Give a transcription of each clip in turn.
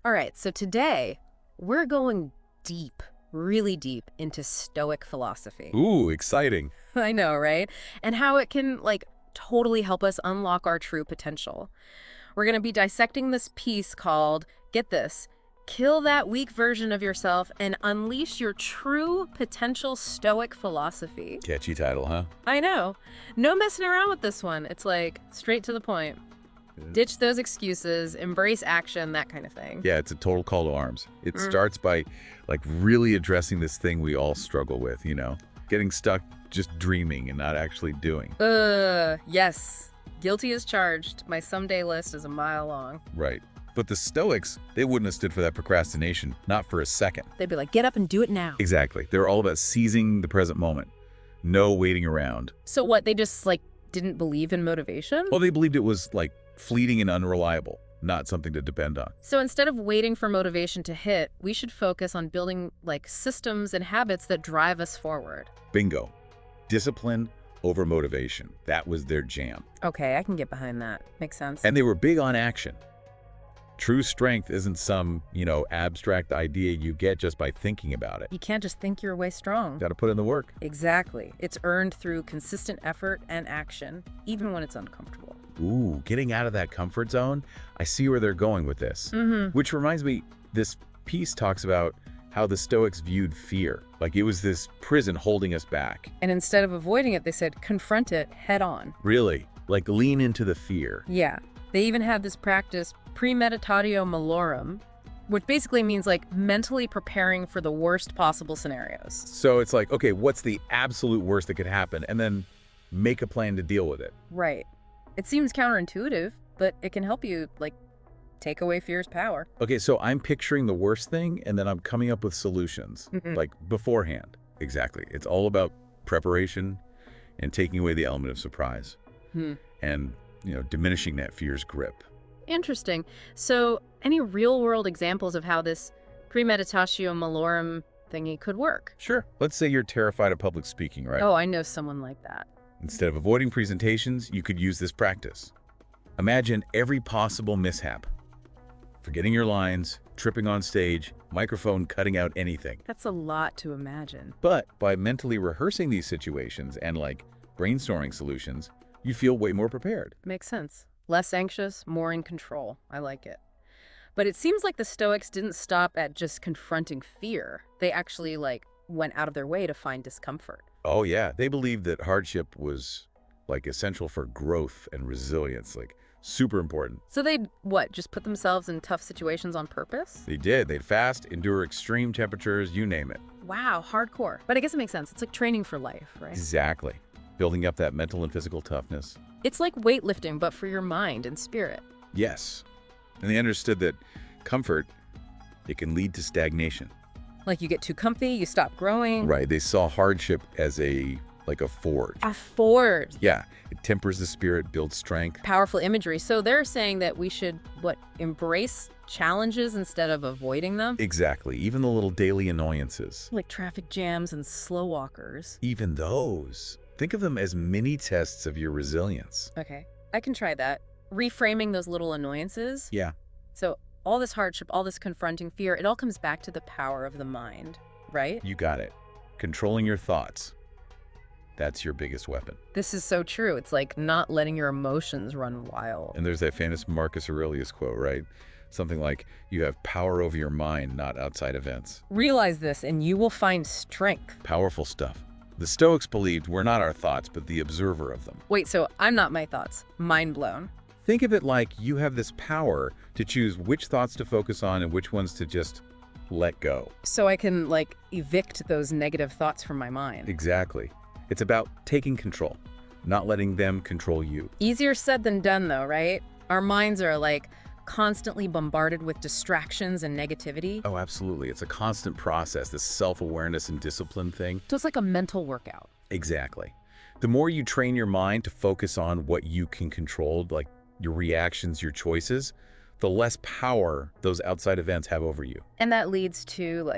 All right, so today we're going deep, really deep into Stoic philosophy. Ooh, exciting. I know, right? And how it can, totally help us unlock our true potential. We're going to be dissecting this piece called, get this, Kill That Weak Version of Yourself and Unleash Your True Potential Stoic Philosophy. Catchy title, huh? I know. No messing around with this one. It's straight to the point. Ditch those excuses, embrace action, that kind of thing. Yeah, it's a total call to arms. It starts by really addressing this thing we all struggle with, getting stuck just dreaming and not actually doing. Yes. Guilty as charged. My someday list is a mile long. Right. But the Stoics, they wouldn't have stood for that procrastination, not for a second. They'd be like, get up and do it now. Exactly. They're all about seizing the present moment. No waiting around. So what, they just, didn't believe in motivation? Well, they believed it was, fleeting and unreliable, not something to depend on. So instead of waiting for motivation to hit, we should focus on building, systems and habits that drive us forward. Bingo. Discipline over motivation. That was their jam. Okay, I can get behind that. Makes sense. And they were big on action. True strength isn't some, abstract idea you get just by thinking about it. You can't just think your way strong. Got to put in the work. Exactly. It's earned through consistent effort and action, even when it's uncomfortable. Ooh, getting out of that comfort zone. I see where they're going with this. Which reminds me, this piece talks about how the Stoics viewed fear. Like it was this prison holding us back. And instead of avoiding it, they said, confront it head on. Really? Lean into the fear. Yeah. They even had this practice, premeditatio malorum, which basically means mentally preparing for the worst possible scenarios. So it's okay, what's the absolute worst that could happen? And then make a plan to deal with it. Right. It seems counterintuitive, but it can help you, take away fear's power. Okay, so I'm picturing the worst thing, and then I'm coming up with solutions, beforehand. Exactly. It's all about preparation and taking away the element of surprise. And, diminishing that fear's grip. Interesting. So any real-world examples of how this premeditatio malorum thingy could work? Sure. Let's say you're terrified of public speaking, right? Oh, I know someone like that. Instead of avoiding presentations, you could use this practice. Imagine every possible mishap. Forgetting your lines, tripping on stage, microphone cutting out anything. That's a lot to imagine. But by mentally rehearsing these situations and brainstorming solutions, you feel way more prepared. Makes sense. Less anxious, more in control. I like it. But it seems like the Stoics didn't stop at just confronting fear. They actually, went out of their way to find discomfort. Oh, yeah. They believed that hardship was, essential for growth and resilience, super important. So they'd, what, just put themselves in tough situations on purpose? They did. They'd fast, endure extreme temperatures, you name it. Wow, hardcore. But I guess it makes sense. It's like training for life, right? Exactly. Building up that mental and physical toughness. It's like weightlifting, but for your mind and spirit. Yes. And they understood that comfort, it can lead to stagnation. Like you get too comfy, you stop growing. Right. They saw hardship as a forge. A forge. Yeah. It tempers the spirit, builds strength. Powerful imagery. So they're saying that we should, embrace challenges instead of avoiding them? Exactly. Even the little daily annoyances. Like traffic jams and slow walkers. Even those. Think of them as mini tests of your resilience. Okay. I can try that. Reframing those little annoyances. Yeah. So all this hardship, all this confronting fear, it all comes back to the power of the mind, right? You got it. Controlling your thoughts. That's your biggest weapon. This is so true. It's like not letting your emotions run wild. And there's that famous Marcus Aurelius quote, right? Something like, you have power over your mind, not outside events. Realize this and you will find strength. Powerful stuff. The Stoics believed we're not our thoughts, but the observer of them. Wait, so I'm not my thoughts. Mind blown. Think of it like you have this power to choose which thoughts to focus on and which ones to just let go. So I can, evict those negative thoughts from my mind. Exactly. It's about taking control, not letting them control you. Easier said than done, though, right? Our minds are, constantly bombarded with distractions and negativity. Oh, absolutely. It's a constant process, this self-awareness and discipline thing. So it's like a mental workout. Exactly. The more you train your mind to focus on what you can control, like your reactions, your choices, the less power those outside events have over you. And that leads to,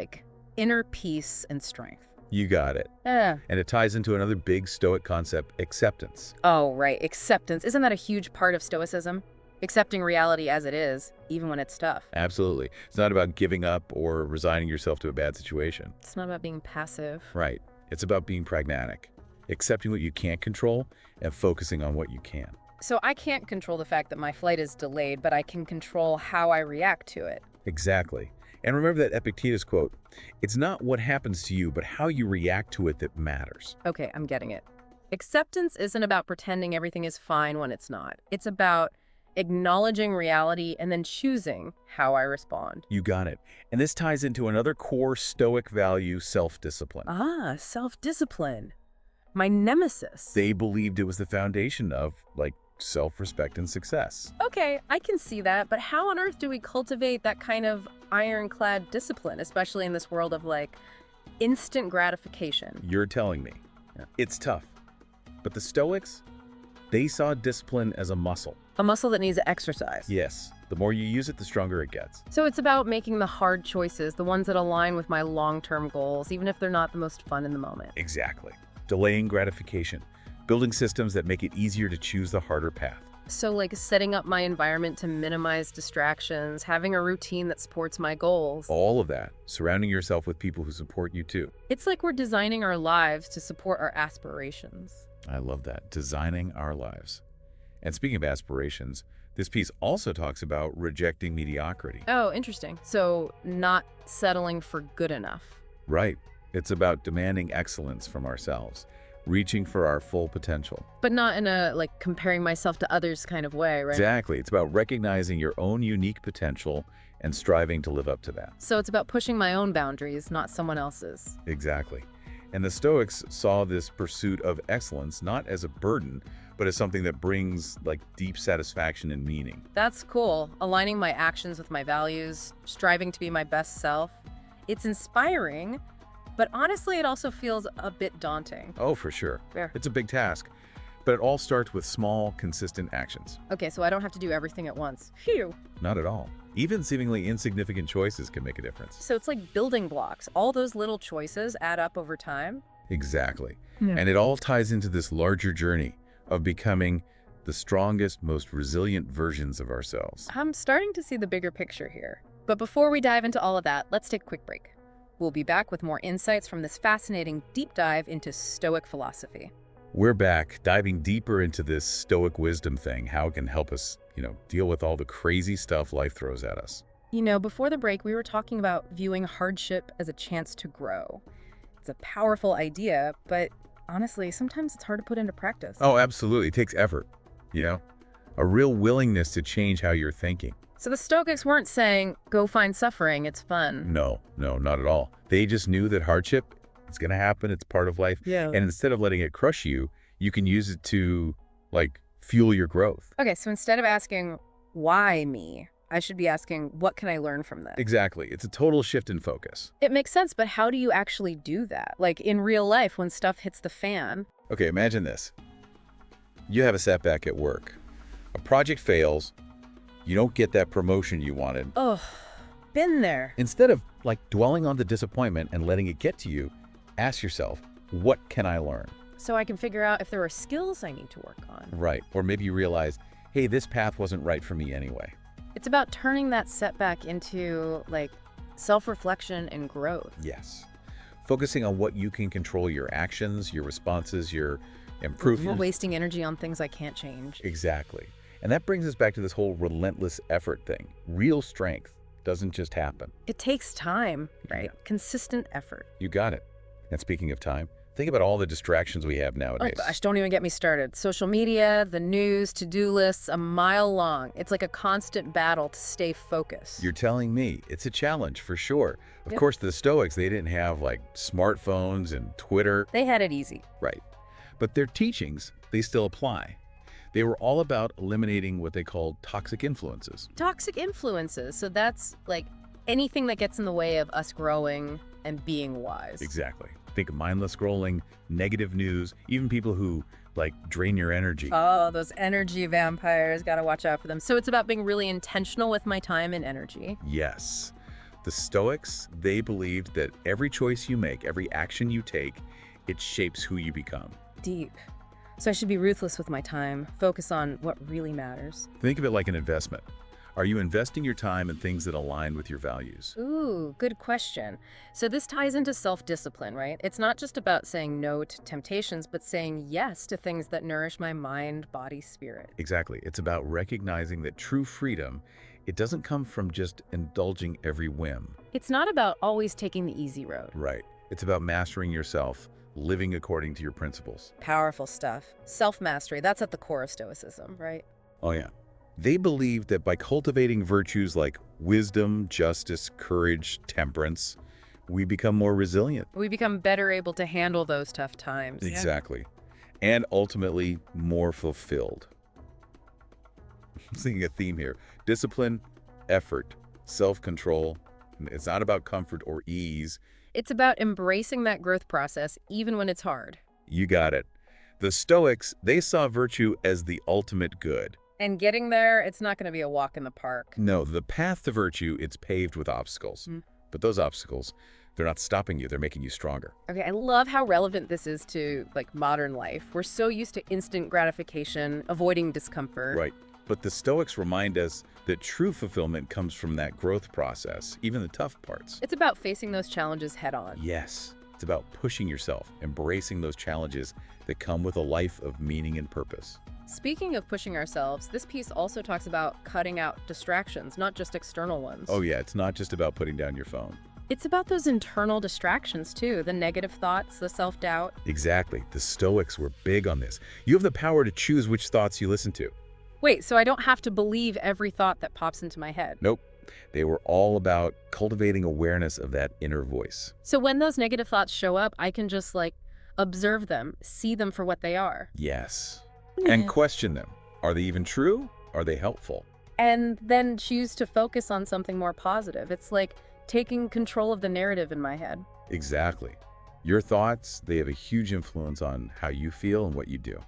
inner peace and strength. You got it. Yeah. And it ties into another big Stoic concept, acceptance. Oh, right. Acceptance. Isn't that a huge part of Stoicism? Accepting reality as it is, even when it's tough. Absolutely. It's not about giving up or resigning yourself to a bad situation. It's not about being passive. Right. It's about being pragmatic, accepting what you can't control and focusing on what you can. So I can't control the fact that my flight is delayed, but I can control how I react to it. Exactly. And remember that Epictetus quote, it's not what happens to you, but how you react to it that matters. Okay, I'm getting it. Acceptance isn't about pretending everything is fine when it's not. It's about acknowledging reality and then choosing how I respond. You got it. And this ties into another core Stoic value, self-discipline. Ah, self-discipline. My nemesis. They believed it was the foundation of, self-respect and success. Okay, I can see that, but how on earth do we cultivate that kind of ironclad discipline, especially in this world of, instant gratification? You're telling me. Yeah. It's tough. But the Stoics, they saw discipline as a muscle. A muscle that needs exercise. Yes. The more you use it, the stronger it gets. So it's about making the hard choices, the ones that align with my long-term goals, even if they're not the most fun in the moment. Exactly. Delaying gratification. Building systems that make it easier to choose the harder path. So setting up my environment to minimize distractions, having a routine that supports my goals. All of that. Surrounding yourself with people who support you too. It's like we're designing our lives to support our aspirations. I love that. Designing our lives. And speaking of aspirations, this piece also talks about rejecting mediocrity. Oh, interesting. So not settling for good enough. Right. It's about demanding excellence from ourselves, reaching for our full potential. But not in a, comparing myself to others kind of way, right? Exactly. It's about recognizing your own unique potential and striving to live up to that. So it's about pushing my own boundaries, not someone else's. Exactly. And the Stoics saw this pursuit of excellence not as a burden, but as something that brings deep satisfaction and meaning. That's cool. Aligning my actions with my values, striving to be my best self. It's inspiring, but honestly, it also feels a bit daunting. Oh, for sure. Fair. It's a big task, but it all starts with small, consistent actions. Okay, so I don't have to do everything at once. Phew. Not at all. Even seemingly insignificant choices can make a difference. So it's like building blocks. All those little choices add up over time. Exactly. Yeah. And it all ties into this larger journey of becoming the strongest, most resilient versions of ourselves. I'm starting to see the bigger picture here. But before we dive into all of that, let's take a quick break. We'll be back with more insights from this fascinating deep dive into Stoic philosophy. We're back, diving deeper into this Stoic wisdom thing, how it can help us, deal with all the crazy stuff life throws at us. Before the break, we were talking about viewing hardship as a chance to grow. It's a powerful idea, but honestly, sometimes it's hard to put into practice. Oh, absolutely. It takes effort, a real willingness to change how you're thinking. So the Stoics weren't saying, go find suffering, it's fun. No, not at all. They just knew that hardship, it's going to happen, it's part of life. Yeah. And instead of letting it crush you, you can use it to, fuel your growth. Okay, so instead of asking, why me? I should be asking, what can I learn from this? Exactly. It's a total shift in focus. It makes sense, but how do you actually do that? In real life, when stuff hits the fan? Okay, imagine this. You have a setback at work. A project fails. You don't get that promotion you wanted. Oh, been there. Instead of dwelling on the disappointment and letting it get to you, ask yourself, what can I learn? So I can figure out if there are skills I need to work on. Right. Or maybe you realize, hey, this path wasn't right for me anyway. It's about turning that setback into self-reflection and growth. Yes. Focusing on what you can control, your actions, your responses, your improvements. Not wasting energy on things I can't change. Exactly. And that brings us back to this whole relentless effort thing. Real strength doesn't just happen. It takes time, right? Yeah. Consistent effort. You got it. And speaking of time, think about all the distractions we have Oh nowadays. gosh, don't even get me started. Social media, the news, to-do lists, a mile long. It's like a constant battle to stay focused. You're telling me it's a challenge for sure. Of Yep. course, the Stoics, they didn't have smartphones and Twitter. They had it easy. Right. But their teachings, they still apply. They were all about eliminating what they called toxic influences. Toxic influences. So that's anything that gets in the way of us growing and being wise. Exactly. Think of mindless scrolling, negative news, even people who drain your energy. Oh, those energy vampires. Gotta watch out for them. So it's about being really intentional with my time and energy. Yes. The Stoics, they believed that every choice you make, every action you take, it shapes who you become. Deep. So I should be ruthless with my time, focus on what really matters. Think of it like an investment. Are you investing your time in things that align with your values? Ooh, good question. So this ties into self-discipline, right? It's not just about saying no to temptations, but saying yes to things that nourish my mind, body, spirit. Exactly. It's about recognizing that true freedom, it doesn't come from just indulging every whim. It's not about always taking the easy road. Right. It's about mastering yourself, living according to your principles. Powerful stuff. Self-mastery, that's at the core of Stoicism, right? Oh, yeah. They believed that by cultivating virtues like wisdom, justice, courage, temperance, we become more resilient. We become better able to handle those tough times. Exactly. And ultimately more fulfilled. I'm seeing a theme here. Discipline, effort, self-control. It's not about comfort or ease. It's about embracing that growth process even when it's hard. You got it. The Stoics, they saw virtue as the ultimate good. And getting there, it's not going to be a walk in the park. No, the path to virtue, it's paved with obstacles. But those obstacles, they're not stopping you, they're making you stronger. Okay, I love how relevant this is to modern life. We're so used to instant gratification, avoiding discomfort. Right. But the Stoics remind us that true fulfillment comes from that growth process, even the tough parts. It's about facing those challenges head on. Yes. It's about pushing yourself, embracing those challenges that come with a life of meaning and purpose. Speaking of pushing ourselves, this piece also talks about cutting out distractions, not just external ones. Oh yeah, it's not just about putting down your phone. It's about those internal distractions too, the negative thoughts, the self-doubt. Exactly. The Stoics were big on this. You have the power to choose which thoughts you listen to. Wait, so I don't have to believe every thought that pops into my head? Nope. They were all about cultivating awareness of that inner voice. So when those negative thoughts show up, I can just observe them, see them for what they are. Yes. And question them. Are they even true? Are they helpful? And then choose to focus on something more positive. It's like taking control of the narrative in my head. Exactly. Your thoughts, they have a huge influence on how you feel and what you do.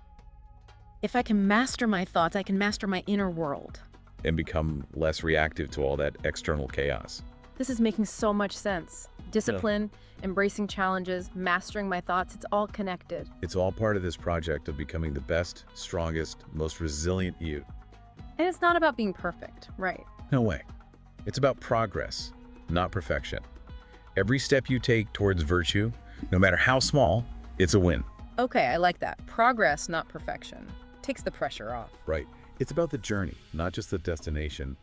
If I can master my thoughts, I can master my inner world. And become less reactive to all that external chaos. This is making so much sense. Discipline, embracing challenges, mastering my thoughts, it's all connected. It's all part of this project of becoming the best, strongest, most resilient you. And it's not about being perfect, right? No way. It's about progress, not perfection. Every step you take towards virtue, no matter how small, it's a win. Okay, I like that. Progress, not perfection. Takes the pressure off. Right. It's about the journey, not just the destination.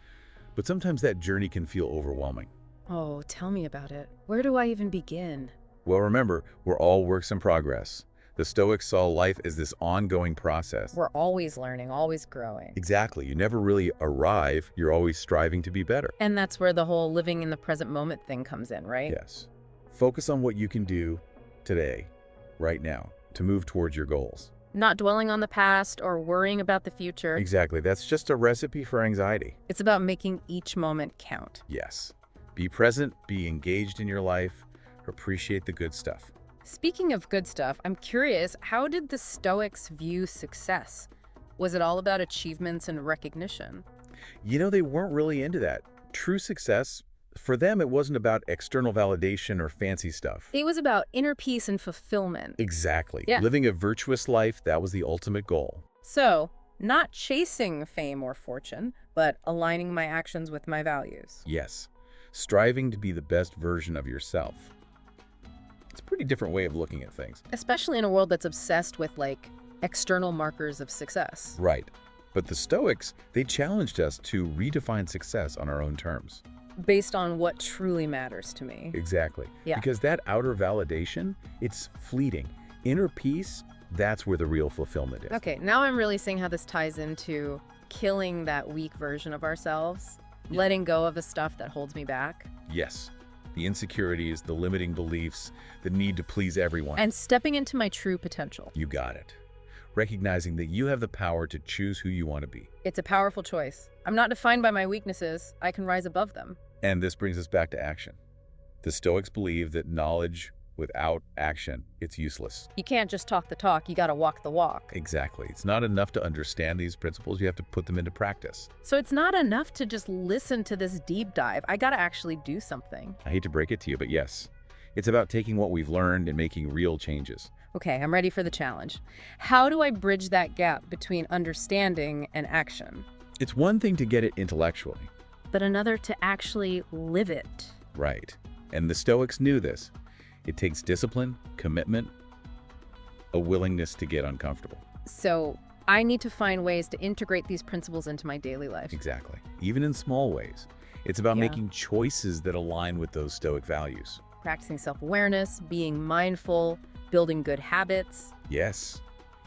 But sometimes that journey can feel overwhelming. Oh, tell me about it. Where do I even begin? Well, remember, we're all works in progress. The Stoics saw life as this ongoing process. We're always learning, always growing. Exactly. You never really arrive. You're always striving to be better. And that's where the whole living in the present moment thing comes in, right? Yes. Focus on what you can do today, right now, to move towards your goals. Not dwelling on the past or worrying about the future. Exactly. That's just a recipe for anxiety. It's about making each moment count. Yes. Be present, be engaged in your life, appreciate the good stuff. Speaking of good stuff, I'm curious, how did the Stoics view success? Was it all about achievements and recognition? You know, they weren't really into that. True success, for them, it wasn't about external validation or fancy stuff. It was about inner peace and fulfillment. Exactly. Yeah. Living a virtuous life, that was the ultimate goal. So, not chasing fame or fortune, but aligning my actions with my values. Yes. Striving to be the best version of yourself. It's a pretty different way of looking at things. Especially in a world that's obsessed with, external markers of success. Right. But the Stoics, they challenged us to redefine success on our own terms. Based on what truly matters to me. Exactly. Yeah. Because that outer validation, it's fleeting. Inner peace, that's where the real fulfillment is. Okay, now I'm really seeing how this ties into killing that weak version of ourselves, letting go of the stuff that holds me back. Yes. The insecurities, the limiting beliefs, the need to please everyone. And stepping into my true potential. You got it. Recognizing that you have the power to choose who you want to be. It's a powerful choice. I'm not defined by my weaknesses. I can rise above them. And this brings us back to action. The Stoics believe that knowledge without action, it's useless. You can't just talk the talk, you gotta walk the walk. Exactly. It's not enough to understand these principles, you have to put them into practice. So it's not enough to just listen to this deep dive. I gotta actually do something. I hate to break it to you, but yes. It's about taking what we've learned and making real changes. Okay, I'm ready for the challenge. How do I bridge that gap between understanding and action? It's one thing to get it intellectually. But another to actually live it. Right. And the Stoics knew this. It takes discipline, commitment, a willingness to get uncomfortable. So I need to find ways to integrate these principles into my daily life. Exactly. Even in small ways. It's about Yeah. making choices that align with those Stoic values. Practicing self-awareness, being mindful, building good habits. Yes.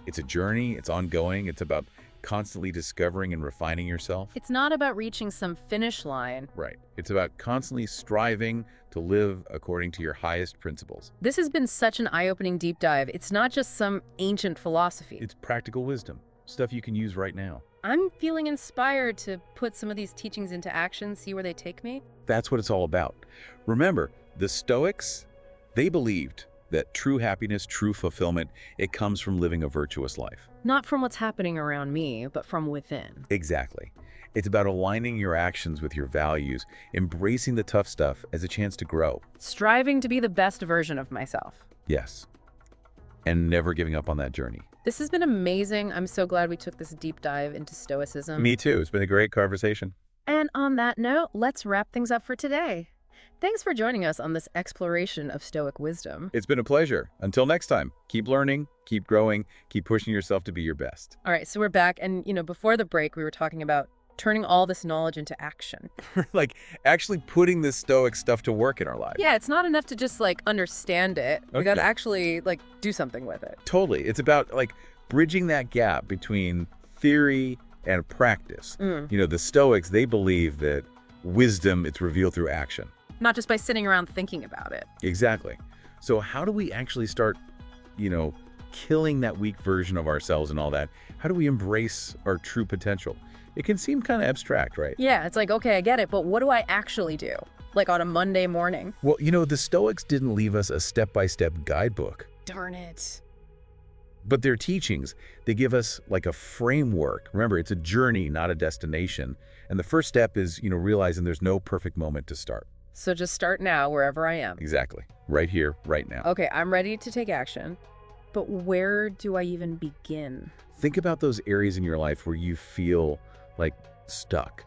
It's a journey. It's ongoing. It's about constantly discovering and refining yourself. It's not about reaching some finish line. Right. It's about constantly striving to live according to your highest principles. This has been such an eye-opening deep dive. It's not just some ancient philosophy. It's practical wisdom, stuff you can use right now. I'm feeling inspired to put some of these teachings into action, see where they take me. That's what it's all about. Remember, the Stoics, they believed that true happiness, true fulfillment, it comes from living a virtuous life. Not from what's happening around me, but from within. Exactly. It's about aligning your actions with your values, embracing the tough stuff as a chance to grow. Striving to be the best version of myself. Yes. And never giving up on that journey. This has been amazing. I'm so glad we took this deep dive into Stoicism. Me too. It's been a great conversation. And on that note, let's wrap things up for today. Thanks for joining us on this exploration of Stoic wisdom. It's been a pleasure. Until next time, keep learning, keep growing, keep pushing yourself to be your best. All right, so we're back. And, before the break, we were talking about turning all this knowledge into action. Like actually putting this Stoic stuff to work in our lives. Yeah, it's not enough to just, understand it. We got to actually, do something with it. Totally. It's about, bridging that gap between theory and practice. The Stoics, they believe that wisdom, it's revealed through action. Not just by sitting around thinking about it. Exactly. So how do we actually start, killing that weak version of ourselves and all that? How do we embrace our true potential? It can seem kind of abstract, right? Yeah, it's like, okay, I get it, but what do I actually do? Like on a Monday morning? Well, the Stoics didn't leave us a step-by-step guidebook. Darn it. But their teachings, they give us a framework. Remember, it's a journey, not a destination. And the first step is, realizing there's no perfect moment to start. So just start now, wherever I am. Exactly. Right here, right now. Okay, I'm ready to take action. But where do I even begin? Think about those areas in your life where you feel stuck,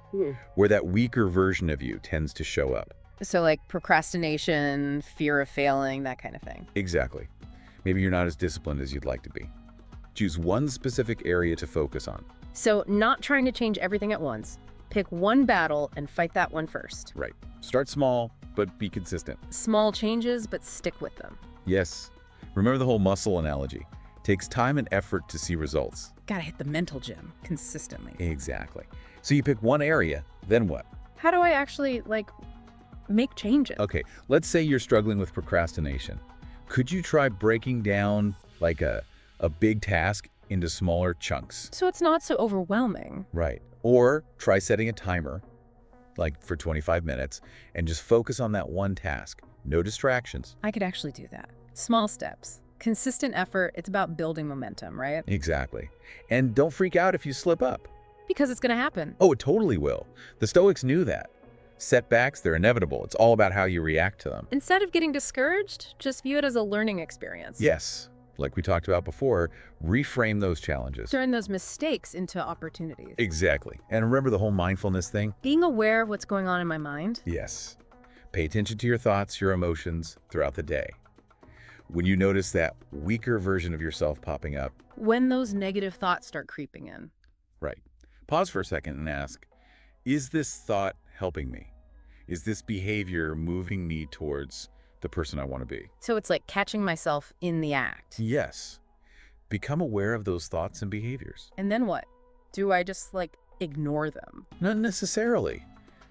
where that weaker version of you tends to show up. So procrastination, fear of failing, that kind of thing. Exactly. Maybe you're not as disciplined as you'd like to be. Choose one specific area to focus on. So not trying to change everything at once. Pick one battle and fight that one first. Right. Start small, but be consistent. Small changes, but stick with them. Yes. Remember the whole muscle analogy. Takes time and effort to see results. Gotta hit the mental gym consistently. Exactly. So you pick one area, then what? How do I actually, make changes? Okay, let's say you're struggling with procrastination. Could you try breaking down, a big task into smaller chunks? So it's not so overwhelming. Right. Or try setting a timer, for 25 minutes, and just focus on that one task. No distractions. I could actually do that. Small steps. Consistent effort. It's about building momentum, right? Exactly. And don't freak out if you slip up. Because it's going to happen. Oh, it totally will. The Stoics knew that. Setbacks, they're inevitable. It's all about how you react to them. Instead of getting discouraged, just view it as a learning experience. Yes. Like we talked about before, reframe those challenges. Turn those mistakes into opportunities. Exactly. And remember the whole mindfulness thing? Being aware of what's going on in my mind. Yes. Pay attention to your thoughts, your emotions throughout the day. When you notice that weaker version of yourself popping up. When those negative thoughts start creeping in. Right. Pause for a second and ask, is this thought helping me? Is this behavior moving me towards the person I want to be? So it's like catching myself in the act. Yes. Become aware of those thoughts and behaviors. And then what? Do I just ignore them? Not necessarily.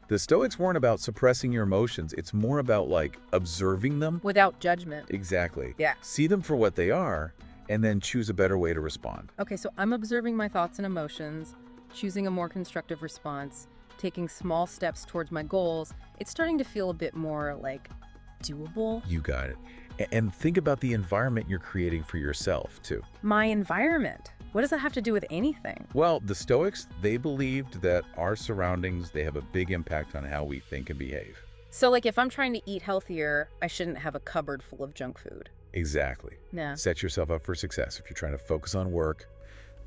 The Stoics weren't about suppressing your emotions. It's more about observing them. Without judgment. Exactly. Yeah. See them for what they are and then choose a better way to respond. Okay, so I'm observing my thoughts and emotions, choosing a more constructive response, taking small steps towards my goals. It's starting to feel a bit more doable. You got it. And think about the environment you're creating for yourself, too. My environment. What does that have to do with anything? Well, the Stoics, they believed that our surroundings, they have a big impact on how we think and behave. So if I'm trying to eat healthier, I shouldn't have a cupboard full of junk food. Exactly. Yeah. Set yourself up for success. If you're trying to focus on work,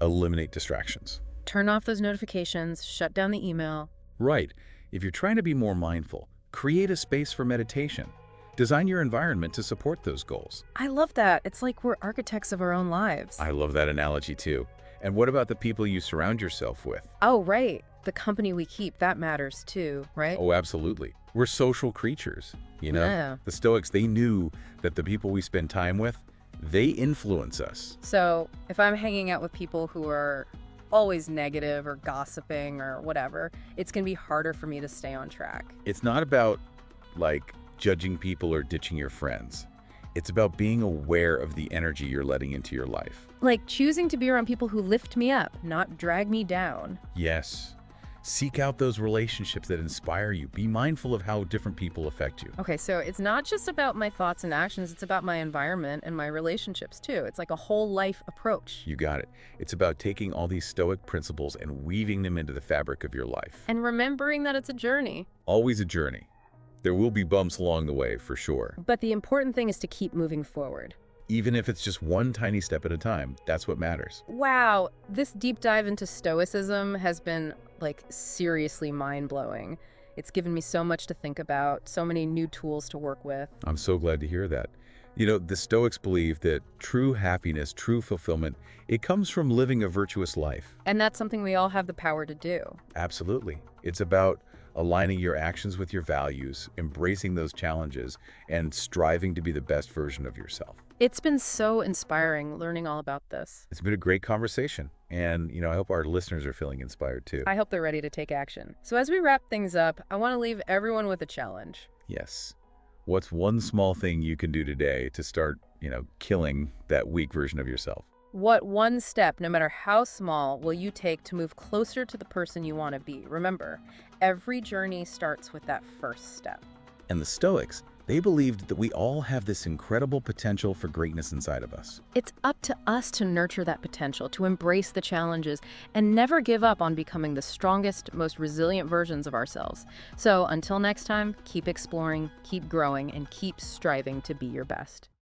eliminate distractions. Turn off those notifications, shut down the email. Right. If you're trying to be more mindful, create a space for meditation. Design your environment to support those goals. I love that. It's like we're architects of our own lives. I love that analogy too. And what about the people you surround yourself with? Oh, right. The company we keep, that matters too, right? Oh, absolutely. We're social creatures, you know? Yeah. The Stoics, they knew that the people we spend time with, they influence us. So if I'm hanging out with people who are always negative or gossiping or whatever, it's going to be harder for me to stay on track. It's not about, like, judging people or ditching your friends. It's about being aware of the energy you're letting into your life. Like choosing to be around people who lift me up, not drag me down. Yes. Seek out those relationships that inspire you. Be mindful of how different people affect you. Okay, so it's not just about my thoughts and actions, it's about my environment and my relationships too. It's like a whole life approach. You got it. It's about taking all these Stoic principles and weaving them into the fabric of your life. And remembering that it's a journey. Always a journey. There will be bumps along the way, for sure. But the important thing is to keep moving forward. Even if it's just one tiny step at a time, that's what matters. Wow, this deep dive into Stoicism has been, like, seriously mind-blowing. It's given me so much to think about, so many new tools to work with. I'm so glad to hear that. You know, the Stoics believe that true happiness, true fulfillment, it comes from living a virtuous life. And that's something we all have the power to do. Absolutely. It's about aligning your actions with your values, embracing those challenges, and striving to be the best version of yourself. It's been so inspiring learning all about this. It's been a great conversation, and I hope our listeners are feeling inspired too. I hope they're ready to take action. So as we wrap things up, I want to leave everyone with a challenge. Yes. What's one small thing you can do today to start, killing that weak version of yourself? What one step, no matter how small, will you take to move closer to the person you want to be? Remember, every journey starts with that first step. And the Stoics, they believed that we all have this incredible potential for greatness inside of us. It's up to us to nurture that potential, to embrace the challenges, and never give up on becoming the strongest, most resilient versions of ourselves. So until next time, keep exploring, keep growing, and keep striving to be your best.